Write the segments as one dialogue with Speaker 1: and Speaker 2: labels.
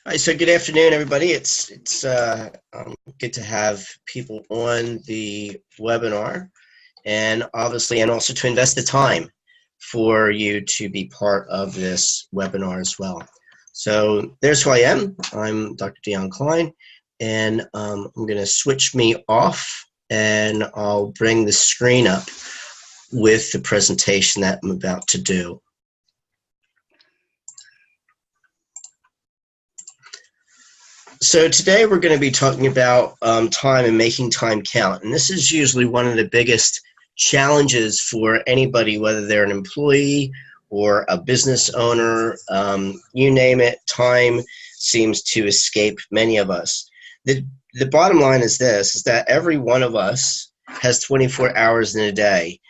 Speaker 1: Hi, so good afternoon, everybody. It's good to have people on the webinar, and obviously, and also to invest the time for you to be part of this webinar as well. So there's who I am. I'm Dr. Dion Klein, and I'm going to switch me off, and I'll bring the screen up with the presentation that I'm about to do. So today we're going to be talking about time and making time count. And this is usually one of the biggest challenges for anybody, whether they're an employee or a business owner, you name it, time seems to escape many of us. The bottom line is this, is that every one of us has 24 hours in a day.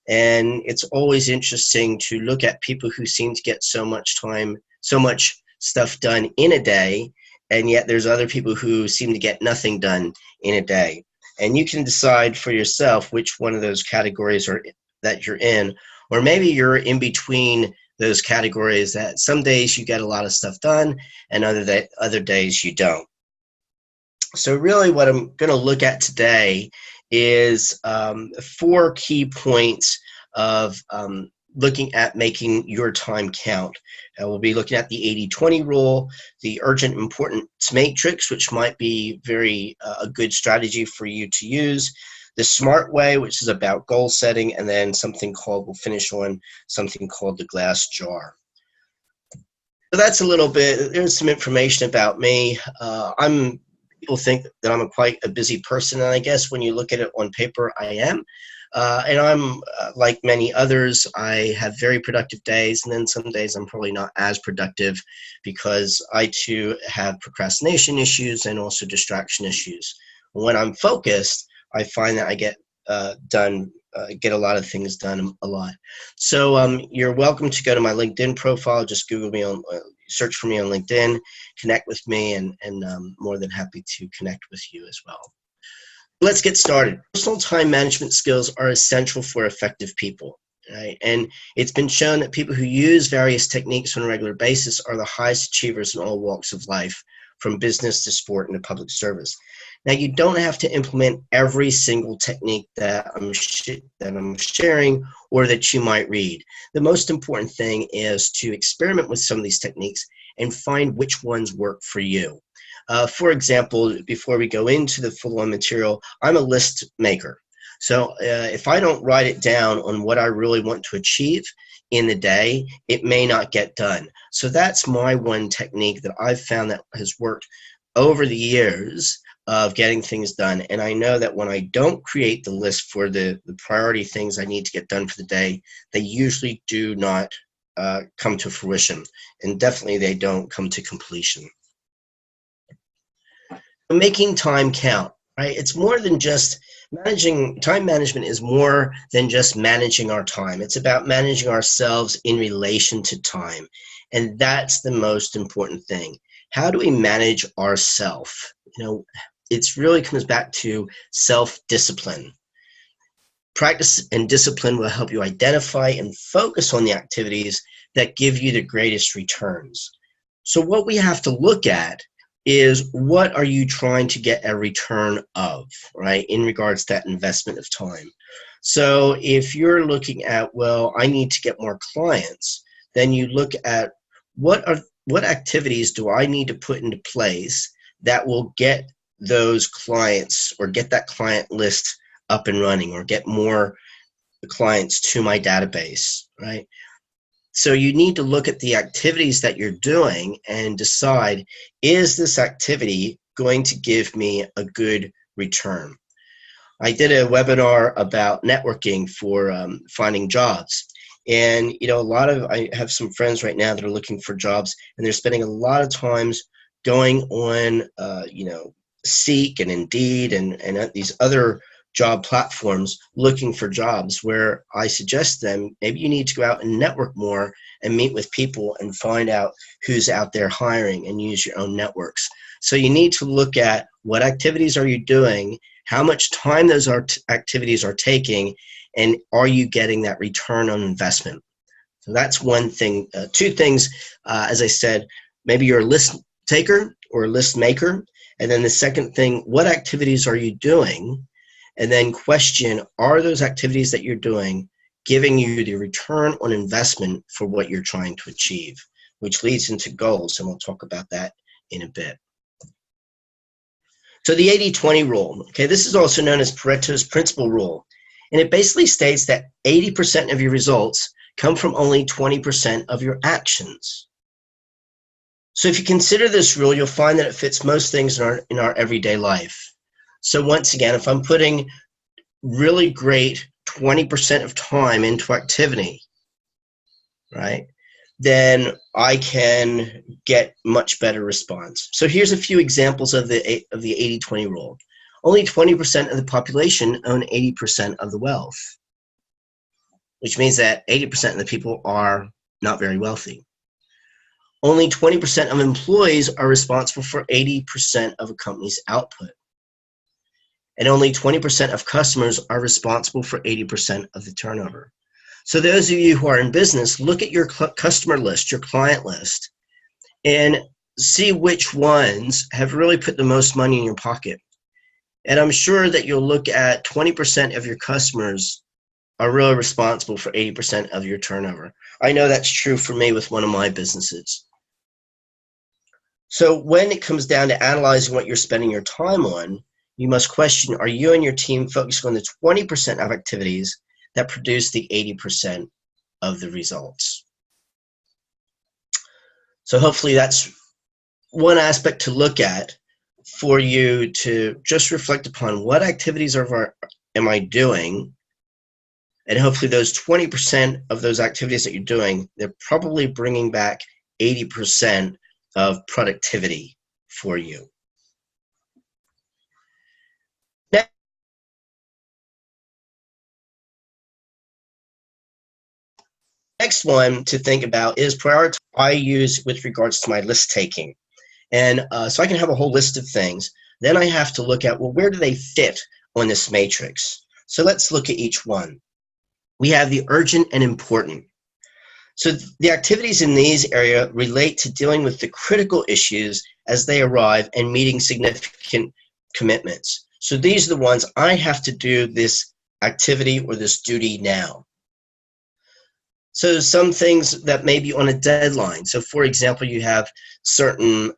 Speaker 1: And it's always interesting to look at people who seem to get so much time, so much stuff done in a day, and yet there's other people who seem to get nothing done in a day. And you can decide for yourself which one of those categories that you're in, or maybe you're in between those categories that some days you get a lot of stuff done and other days you don't. So really what I'm going to look at today is 4 key points of looking at making your time count. We'll be looking at the 80-20 rule, the urgent importance matrix, which might be a good strategy for you to use, the SMART way, which is about goal setting, and then we'll finish on something called the glass jar. So that's a little bit, there's some information about me. People think that I'm quite a busy person, and I guess when you look at it on paper, I am. And I'm like many others, I have very productive days, and then some days I'm probably not as productive because I too have procrastination issues and also distraction issues. When I'm focused, I find that I get a lot of things done a lot. So you're welcome to go to my LinkedIn profile. Just Google me search for me on LinkedIn, connect with me, and I'm more than happy to connect with you as well. Let's get started. Personal time management skills are essential for effective people, right? And it's been shown that people who use various techniques on a regular basis are the highest achievers in all walks of life, from business to sport and to public service. Now, you don't have to implement every single technique that I'm sharing or that you might read. The most important thing is to experiment with some of these techniques and find which ones work for you. For example, before we go into the full-on material, I'm a list maker. So if I don't write it down on what I really want to achieve in the day, it may not get done. So that's my one technique that I've found that has worked over the years of getting things done. And I know that when I don't create the list for the priority things I need to get done for the day, they usually do not come to fruition. And definitely they don't come to completion. Making time count, right? It's more than just time management is more than just managing our time. It's about managing ourselves in relation to time. And that's the most important thing. How do we manage ourselves? It really comes back to self-discipline. Practice and discipline will help you identify and focus on the activities that give you the greatest returns. So what we have to look at is, what are you trying to get a return of, right, in regards to that investment of time? So if you're looking at, well, I need to get more clients, then you look at what activities do I need to put into place that will get those clients or get that client list up and running or get more clients to my database, right? So you need to look at the activities that you're doing and decide, is this activity going to give me a good return? I did a webinar about networking for finding jobs. And, I have some friends right now that are looking for jobs, and they're spending a lot of times going on, Seek and Indeed and these other job platforms looking for jobs, where I suggest them, maybe you need to go out and network more and meet with people and find out who's out there hiring and use your own networks. So you need to look at what activities are you doing, how much time those activities are taking, and are you getting that return on investment? So that's one thing. 2 things, as I said, maybe you're a list taker or a list maker? And then the second thing, what activities are you doing? And then question, are those activities that you're doing giving you the return on investment for what you're trying to achieve, which leads into goals, and we'll talk about that in a bit. So the 80-20 rule, okay, this is also known as Pareto's principle rule, and it basically states that 80% of your results come from only 20% of your actions. So if you consider this rule, you'll find that it fits most things in our everyday life. So once again, if I'm putting really great 20% of time into activity, right, then I can get much better response. So here's a few examples of the 80-20 rule. Only 20% of the population own 80% of the wealth, which means that 80% of the people are not very wealthy. Only 20% of employees are responsible for 80% of a company's output. And only 20% of customers are responsible for 80% of the turnover. So those of you who are in business, look at your customer list, your client list, and see which ones have really put the most money in your pocket. And I'm sure that you'll look at 20% of your customers are really responsible for 80% of your turnover. I know that's true for me with one of my businesses. So when it comes down to analyzing what you're spending your time on, you must question, are you and your team focusing on the 20% of activities that produce the 80% of the results? So hopefully that's one aspect to look at for you to just reflect upon what activities am I doing, and hopefully those 20% of those activities that you're doing, they're probably bringing back 80% of productivity for you. Next one to think about is prioritize I use with regards to my list taking. And so I can have a whole list of things. Then I have to look at, well, where do they fit on this matrix? So let's look at each one. We have the urgent and important. So the activities in these areas relate to dealing with the critical issues as they arrive and meeting significant commitments. So these are the ones I have to do this activity or this duty now. So some things that may be on a deadline. So for example, you have certain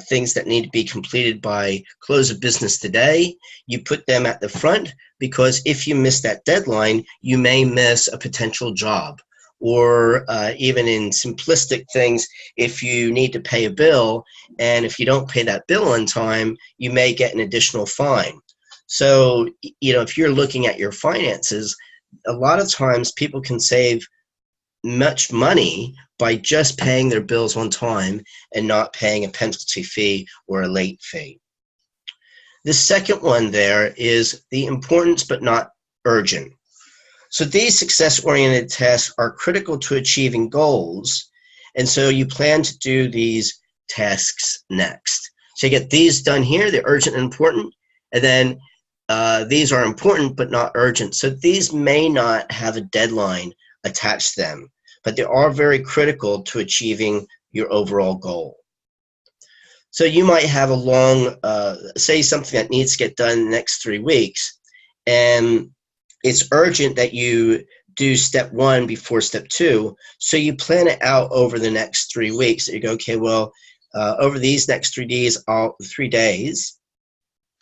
Speaker 1: things that need to be completed by close of business today. You put them at the front because if you miss that deadline, you may miss a potential job. Or even in simplistic things, if you need to pay a bill, and if you don't pay that bill on time, you may get an additional fine. So, you know, if you're looking at your finances, a lot of times people can save much money by just paying their bills on time and not paying a penalty fee or a late fee. The second one there is the importance but not urgent. So these success-oriented tasks are critical to achieving goals, and so you plan to do these tasks next. So you get these done here, they're urgent and important, and then these are important but not urgent. So these may not have a deadline attached to them, but they are very critical to achieving your overall goal. So you might have a long, say something that needs to get done in the next 3 weeks, and it's urgent that you do step 1 before step 2. So you plan it out over the next 3 weeks. So you go, okay, well, over these next 3 days,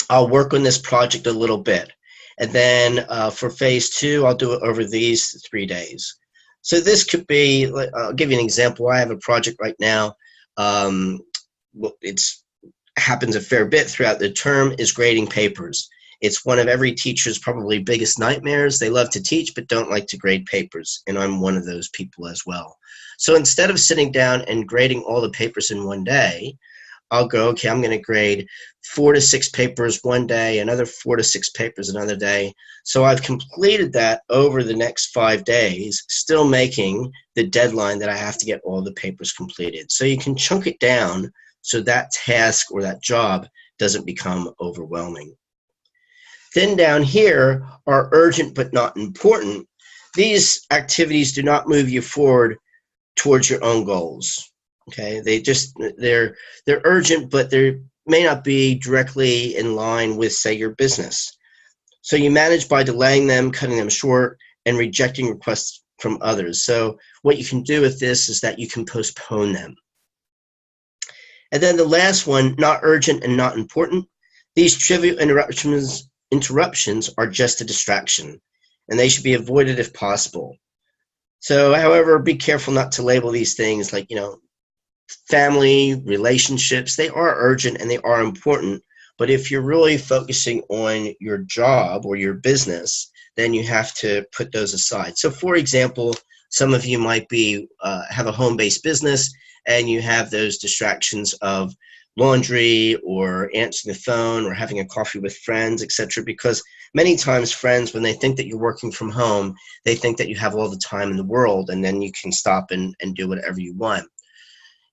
Speaker 1: I'll work on this project a little bit. And then for phase 2, I'll do it over these 3 days. So this could be, I'll give you an example. I have a project right now. It happens a fair bit throughout the term, is grading papers. It's one of every teacher's probably biggest nightmares. They love to teach but don't like to grade papers, and I'm one of those people as well. So instead of sitting down and grading all the papers in one day, I'll go, okay, I'm going to grade 4 to 6 papers one day, another 4 to 6 papers another day. So I've completed that over the next 5 days, still making the deadline that I have to get all the papers completed. So you can chunk it down so that task or that job doesn't become overwhelming. Then down here are urgent but not important. These activities do not move you forward towards your own goals. Okay, they're urgent, but they may not be directly in line with, say, your business. So you manage by delaying them, cutting them short, and rejecting requests from others. So what you can do with this is that you can postpone them. And then the last one, not urgent and not important. These trivial interruptions are just a distraction, and they should be avoided if possible. So, however, be careful not to label these things like, family, relationships. They are urgent and they are important. But if you're really focusing on your job or your business, then you have to put those aside. So, for example, some of you might be have a home-based business, and you have those distractions of laundry or answering the phone or having a coffee with friends, etc. Because many times friends, when they think that you're working from home, they think that you have all the time in the world, and then you can stop and do whatever you want.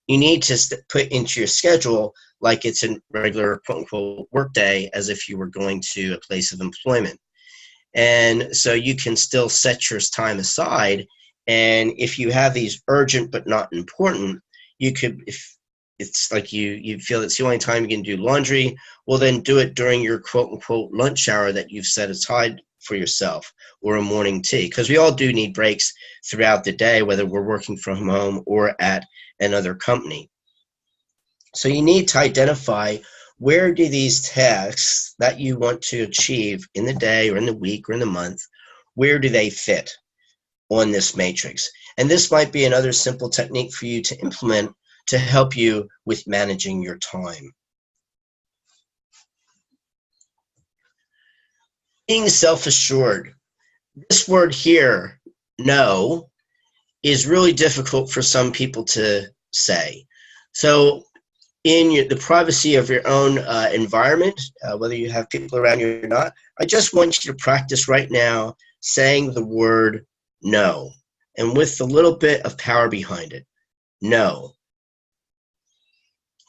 Speaker 1: You need to put into your schedule like it's a regular quote-unquote work day, as if you were going to a place of employment. And so you can still set your time aside. And if you have these urgent but not important, you could, if it's like you feel it's the only time you can do laundry, well, then do it during your quote-unquote lunch hour that you've set aside for yourself, or a morning tea, because we all do need breaks throughout the day, whether we're working from home or at another company. So you need to identify, where do these tasks that you want to achieve in the day or in the week or in the month, where do they fit on this matrix? And this might be another simple technique for you to implement to help you with managing your time. Being self-assured. This word here, no, is really difficult for some people to say. So in the privacy of your own environment, whether you have people around you or not, I just want you to practice right now saying the word no, and with a little bit of power behind it. No.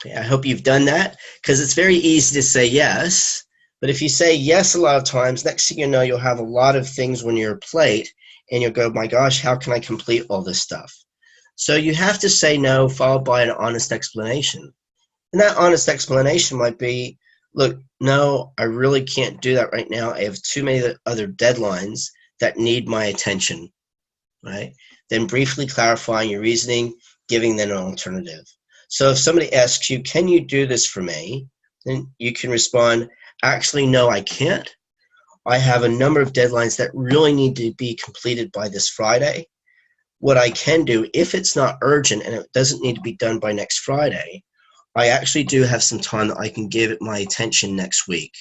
Speaker 1: Okay, I hope you've done that, because it's very easy to say yes, but if you say yes a lot of times, next thing you know, you'll have a lot of things on your plate, and you'll go, my gosh, how can I complete all this stuff? So you have to say no, followed by an honest explanation. And that honest explanation might be, look, no, I really can't do that right now. I have too many other deadlines that need my attention, right? Then briefly clarifying your reasoning, giving them an alternative. So if somebody asks you, can you do this for me? Then you can respond, actually, no, I can't. I have a number of deadlines that really need to be completed by this Friday. What I can do, if it's not urgent and it doesn't need to be done by next Friday, I actually do have some time that I can give it my attention next week.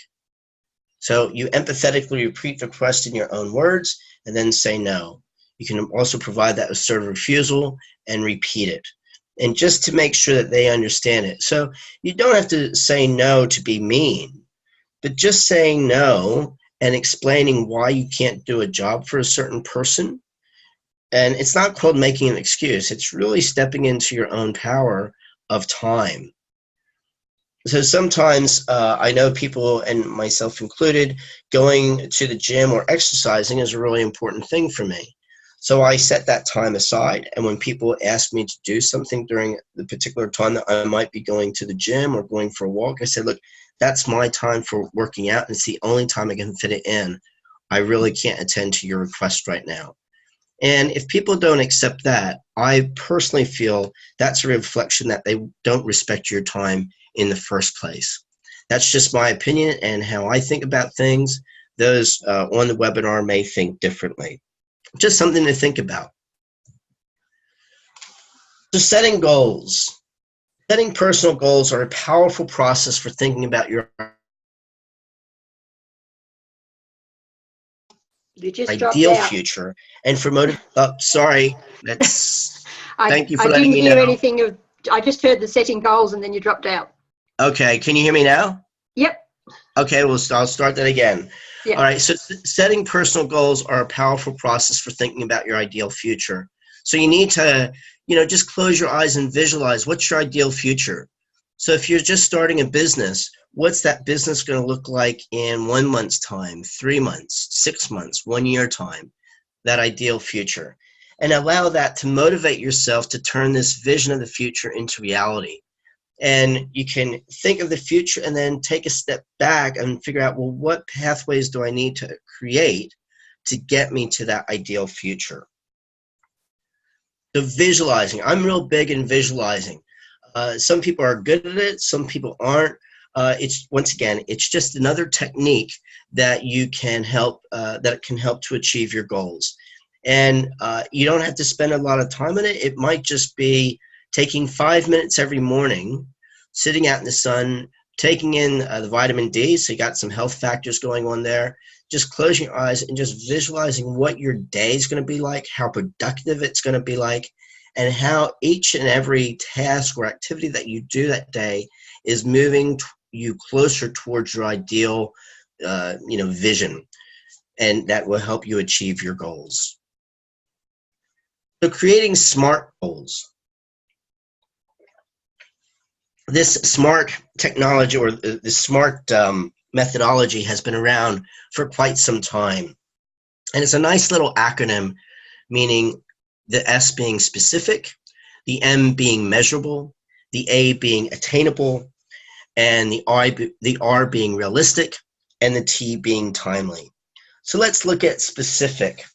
Speaker 1: So you empathetically repeat the request in your own words and then say no. You can also provide that assertive refusal and repeat it. And just to make sure that they understand it. So you don't have to say no to be mean, but just saying no and explaining why you can't do a job for a certain person. And it's not called making an excuse. It's really stepping into your own power of time. So sometimes I know people, and myself included, going to the gym or exercising is a really important thing for me. So I set that time aside, and when people ask me to do something during the particular time that I might be going to the gym or going for a walk, I said, look, that's my time for working out, and it's the only time I can fit it in. I really can't attend to your request right now. And if people don't accept that, I personally feel that's a reflection that they don't respect your time in the first place. That's just my opinion and how I think about things. Those on the webinar may think differently. Just something to think about. So setting goals. Setting personal goals are a powerful process for thinking about your ideal future and for sorry, that's thank you for letting me know.
Speaker 2: I didn't hear anything. I just heard the setting goals and then you dropped out.
Speaker 1: Okay, can you hear me now?
Speaker 2: Yep.
Speaker 1: Okay, well, I'll start that again. Yep. All right, so setting personal goals are a powerful process for thinking about your ideal future. So you need to, just close your eyes and visualize what's your ideal future. So if you're just starting a business, what's that business going to look like in 1 month's time, 3 months, 6 months, 1 year time, that ideal future. and allow that to motivate yourself to turn this vision of the future into reality. And you can think of the future and then take a step back and figure out, well, what pathways do I need to create to get me to that ideal future? So visualizing. I'm real big in visualizing. Some people are good at it, some people aren't. It's once again, it's just another technique that you can help to achieve your goals. And you don't have to spend a lot of time on it. It might just be taking 5 minutes every morning, sitting out in the sun, taking in the vitamin D, so you got some health factors going on there. Just closing your eyes and just visualizing what your day is going to be like, how productive it's going to be like, and how each and every task or activity that you do that day is moving you closer towards your ideal vision, and that will help you achieve your goals. So creating SMART goals. This SMART technology, or the SMART methodology, has been around for quite some time. And it's a nice little acronym, meaning the S being specific, the M being measurable, the A being attainable, and the R being realistic, and the T being timely. So let's look at specific.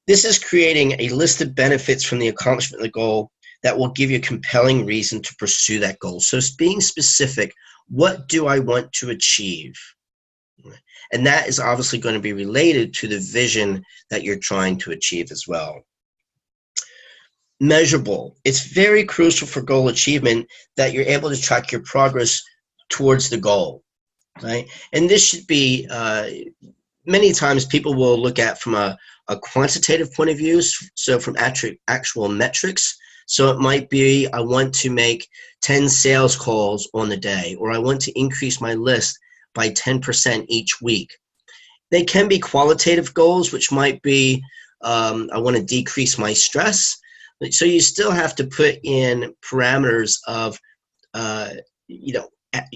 Speaker 1: This is creating a list of benefits from the accomplishment of the goal that will give you a compelling reason to pursue that goal. So it's being specific. What do I want to achieve? And that is obviously going to be related to the vision that you're trying to achieve as well. Measurable. It's very crucial for goal achievement that you're able to track your progress towards the goal, right? And this should be, many times people will look at from a quantitative point of view, so from actual metrics. So it might be, I want to make 10 sales calls on the day, or I want to increase my list by 10% each week. They can be qualitative goals, which might be, I want to decrease my stress. So you still have to put in parameters of,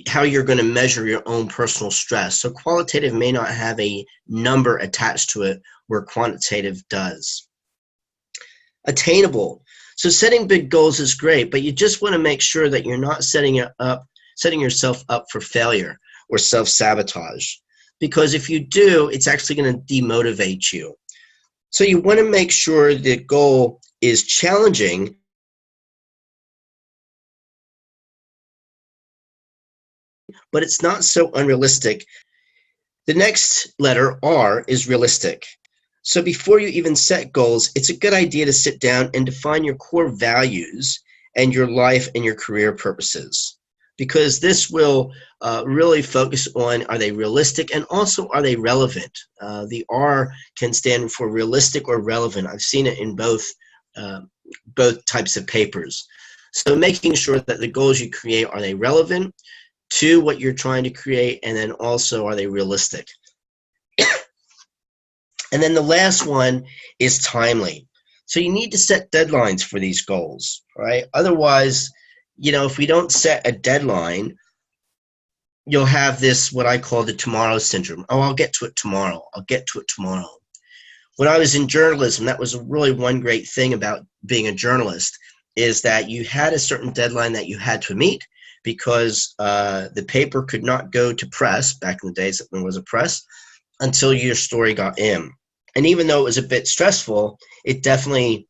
Speaker 1: how you're going to measure your own personal stress. So qualitative may not have a number attached to it, where quantitative does. Attainable. So setting big goals is great, but you just want to make sure that you're not setting yourself up for failure or self-sabotage. Because if you do, it's actually going to demotivate you. So you want to make sure the goal is challenging, but it's not so unrealistic. The next letter, R, is realistic. So before you even set goals, it's a good idea to sit down and define your core values and your life and your career purposes, because this will really focus on, are they realistic, and also are they relevant? The R can stand for realistic or relevant. I've seen it in both types of papers. So making sure that the goals you create, are they relevant to what you're trying to create, and then also, are they realistic? And then the last one is timely. So you need to set deadlines for these goals, right? Otherwise, if we don't set a deadline, you'll have this, what I call the tomorrow syndrome. Oh, I'll get to it tomorrow. I'll get to it tomorrow. When I was in journalism, that was really one great thing about being a journalist, is that you had a certain deadline that you had to meet, because the paper could not go to press, back in the days that there was a press, until your story got in. And even though it was a bit stressful, it definitely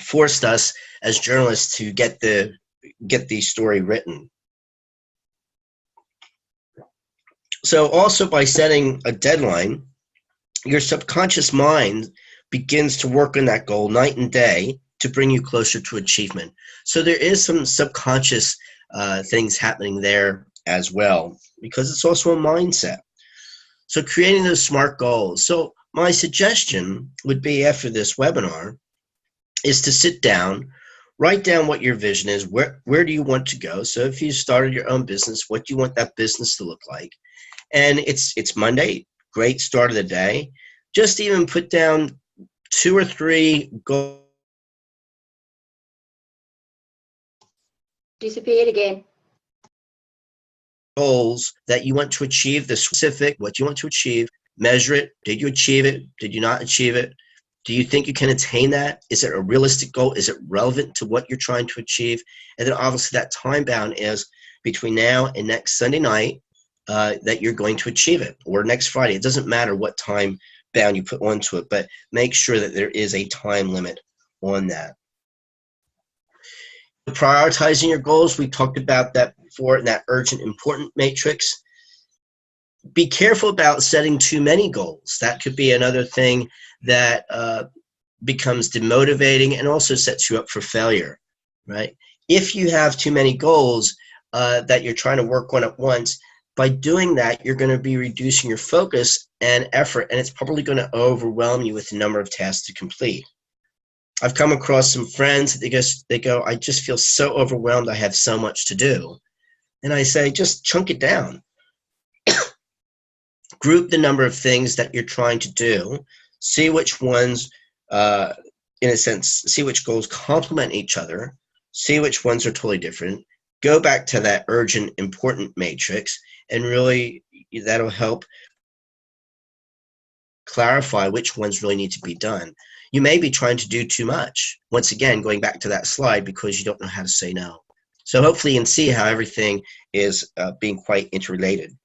Speaker 1: forced us as journalists to get the story written. So also, by setting a deadline, your subconscious mind begins to work on that goal night and day to bring you closer to achievement. So there is some subconscious things happening there as well, because it's also a mindset. So creating those SMART goals. So my suggestion would be, after this webinar, is to sit down, write down what your vision is. Where do you want to go? So if you started your own business, what do you want that business to look like? And it's Monday, great start of the day. Just even put down 2 or 3 goals.
Speaker 2: Disappeared again.
Speaker 1: Goals that you want to achieve, the specific, what you want to achieve, measure it. Did you achieve it? Did you not achieve it? Do you think you can attain that? Is it a realistic goal? Is it relevant to what you're trying to achieve? And then obviously that time bound is between now and next Sunday night that you're going to achieve it, or next Friday. It doesn't matter what time bound you put onto it, but make sure that there is a time limit on that. Prioritizing your goals, we talked about that before in that urgent important matrix. Be careful about setting too many goals. That could be another thing that becomes demotivating and also sets you up for failure, right? If you have too many goals that you're trying to work on at once, by doing that, you're going to be reducing your focus and effort, and it's probably going to overwhelm you with the number of tasks to complete. I've come across some friends, they go, I just feel so overwhelmed, I have so much to do. And I say, just chunk it down. Group the number of things that you're trying to do, see which ones, in a sense, see which goals complement each other, see which ones are totally different, go back to that urgent, important matrix, and really that'll help clarify which ones really need to be done. You may be trying to do too much. Once again, going back to that slide, because you don't know how to say no. So hopefully you can see how everything is being quite interrelated.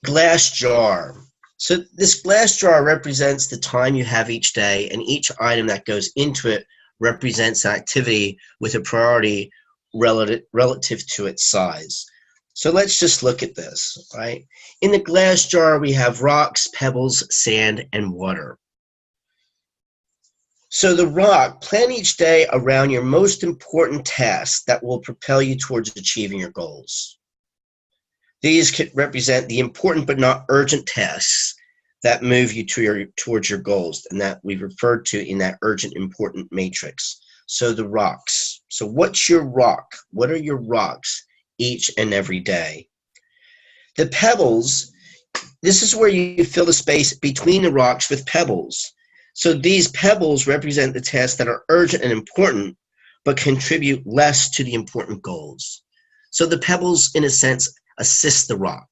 Speaker 1: Glass jar. So this glass jar represents the time you have each day, and each item that goes into it represents an activity with a priority relative to its size. So let's just look at this, right? In the glass jar, we have rocks, pebbles, sand, and water. So the rock, plan each day around your most important tasks that will propel you towards achieving your goals. These could represent the important but not urgent tasks that move you towards your goals, and that we referred to in that urgent important matrix. So the rocks. So what's your rock? What are your rocks each and every day? The pebbles, this is where you fill the space between the rocks with pebbles. So these pebbles represent the tasks that are urgent and important, but contribute less to the important goals. So the pebbles, in a sense, assist the rock.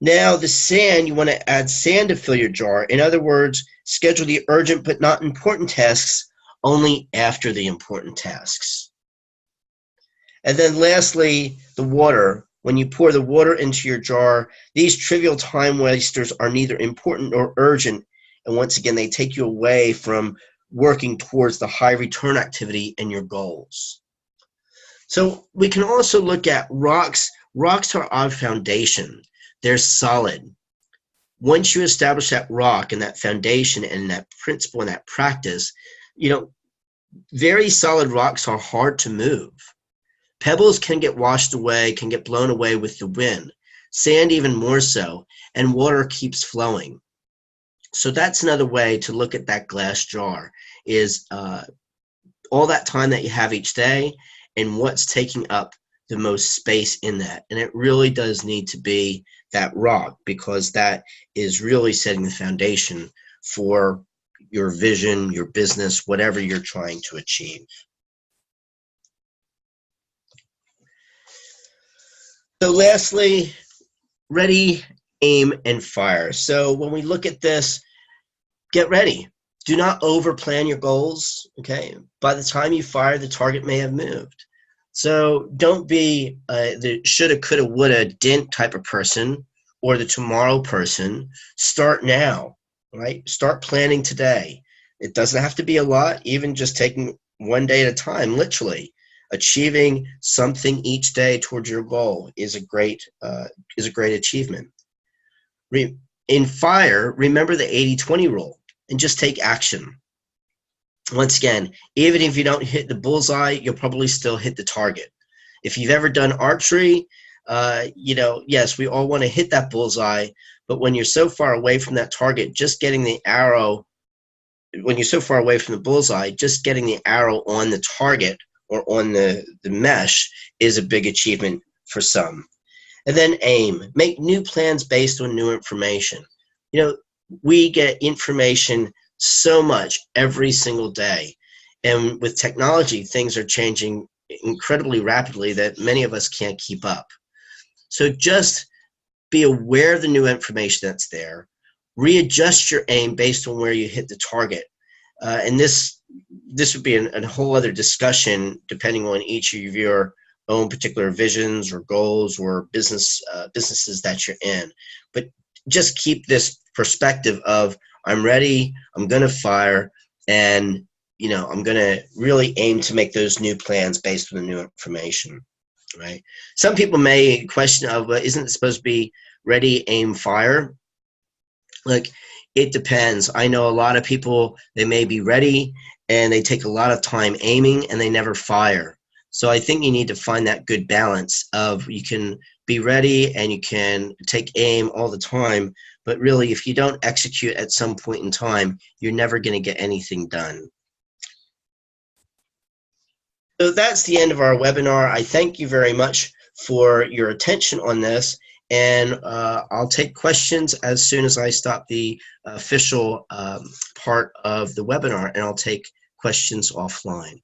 Speaker 1: Now the sand, you want to add sand to fill your jar. In other words, schedule the urgent but not important tasks only after the important tasks. And then lastly, the water. When you pour the water into your jar, these trivial time wasters are neither important nor urgent. And once again, they take you away from working towards the high return activity and your goals. So we can also look at rocks. Rocks are our foundation. They're solid. Once you establish that rock and that foundation and that principle and that practice, very solid rocks are hard to move. Pebbles can get washed away, can get blown away with the wind. Sand even more so, and water keeps flowing. So that's another way to look at that glass jar, is all that time that you have each day and what's taking up the most space in that. And it really does need to be that rock, because that is really setting the foundation for your vision, your business, whatever you're trying to achieve. So lastly, ready, aim, and fire. So when we look at this, get ready. Do not over-plan your goals, okay? By the time you fire, the target may have moved. So don't be the shoulda, coulda, woulda, didn't type of person, or the tomorrow person. Start now, right? Start planning today. It doesn't have to be a lot, even just taking one day at a time, literally. Achieving something each day towards your goal is a great achievement. In fire, remember the 80-20 rule and just take action. Once again, even if you don't hit the bullseye, you'll probably still hit the target. If you've ever done archery, yes, we all want to hit that bullseye, but when you're so far away from that target, just getting the arrow, when you're so far away from the bullseye, just getting the arrow on the target or on the mesh is a big achievement for some. And then aim. Make new plans based on new information. We get information so much every single day. And with technology, things are changing incredibly rapidly that many of us can't keep up. So just be aware of the new information that's there, readjust your aim based on where you hit the target. And this would be a whole other discussion depending on each of your own particular visions or goals or businesses that you're in. But just keep this perspective of, I'm ready, I'm going to fire, and I'm going to really aim to make those new plans based on the new information, right? Some people may question of, isn't it supposed to be ready, aim, fire? Like, it depends. I know a lot of people, they may be ready and they take a lot of time aiming and they never fire. So I think you need to find that good balance of, you can be ready and you can take aim all the time, but really if you don't execute at some point in time, you're never going to get anything done. So that's the end of our webinar. I thank you very much for your attention on this, and I'll take questions as soon as I stop the official part of the webinar, and I'll take questions offline.